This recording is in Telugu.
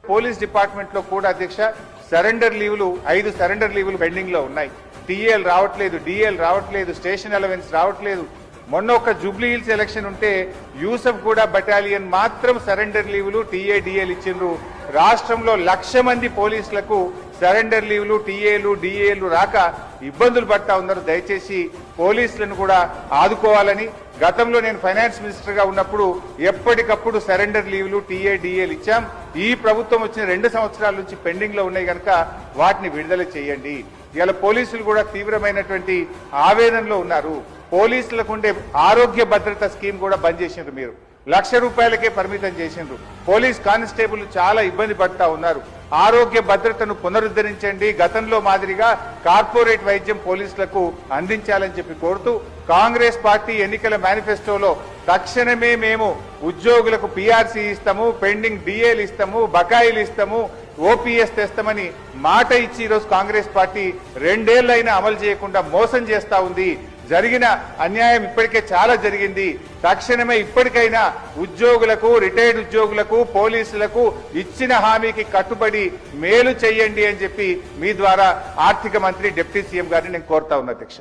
పోలీస్ డిపార్ట్మెంట్ లో కూడా అధ్యక్ష సరెండర్ లీవ్లు 5 సరెండర్ లీవ్లు పెండింగ్ లో ఉన్నాయి. టీఏల్ రావట్లేదు, డిఎల్ రావట్లేదు, స్టేషన్ అలవెన్స్ రావట్లేదు. మొన్న ఒక జూబ్లీ హిల్స్ ఎలక్షన్ ఉంటే యూసఫ్ కూడా బటాలియన్ మాత్రం సరెండర్ లీవ్లు టీఏ డిఎల్ ఇచ్చిండ్రు. రాష్ట్రంలో 1,00,000 మంది పోలీసులకు సరెండర్ లీవ్లు టీఏలు డిఏలు రాక ఇబ్బందులు పడతా ఉన్నారు. దయచేసి పోలీసులను కూడా ఆదుకోవాలని, గతంలో నేను ఫైనాన్స్ మినిస్టర్ గా ఉన్నప్పుడు ఎప్పటికప్పుడు సరెండర్ లీవ్లు టీఏ డిఏలు ఇచ్చాం. ఈ ప్రభుత్వం వచ్చిన 2 సంవత్సరాల నుంచి పెండింగ్ లో ఉన్నాయి కనుక వాటిని విడుదల చేయండి. ఇవాళ పోలీసులు కూడా తీవ్రమైనటువంటి ఆవేదనలో ఉన్నారు. పోలీసులకు ఉండే ఆరోగ్య భద్రత స్కీమ్ కూడా బంద్ చేసిండ్రు. మీరు 1,00,000 రూపాయలకే పరిమితం చేసిండ్రు. పోలీస్ కానిస్టేబుల్ చాలా ఇబ్బంది పడతా ఉన్నారు. ఆరోగ్య భద్రతను పునరుద్ధరించండి, గతంలో మాదిరిగా కార్పొరేట్ వైద్యం పోలీసులకు అందించాలని చెప్పి కోరుతూ కాంగ్రెస్ పార్టీ ఎన్నికల మేనిఫెస్టోలో తక్షణమే మేము ఉద్యోగులకు పీఆర్సీ ఇస్తాము, పెండింగ్ డిఏలు ఇస్తాము, బకాయిలు ఇస్తాము, ఓపీఎస్ తెస్తామని మాట ఇచ్చి ఈరోజు కాంగ్రెస్ పార్టీ 2 ఏళ్లైనా అమలు చేయకుండా మోసం చేస్తా ఉంది. జరిగిన అన్యాయం ఇప్పటికే చాలా జరిగింది. తక్షణమే ఇప్పటికైనా ఉద్యోగులకు, రిటైర్డ్ ఉద్యోగులకు, పోలీసులకు ఇచ్చిన హామీకి కట్టుబడి మేలు చేయండి అని చెప్పి మీ ద్వారా ఆర్థిక మంత్రి, డిప్యూటీ సీఎం గారిని నేను కోరుతా ఉన్నా అధ్యక్ష.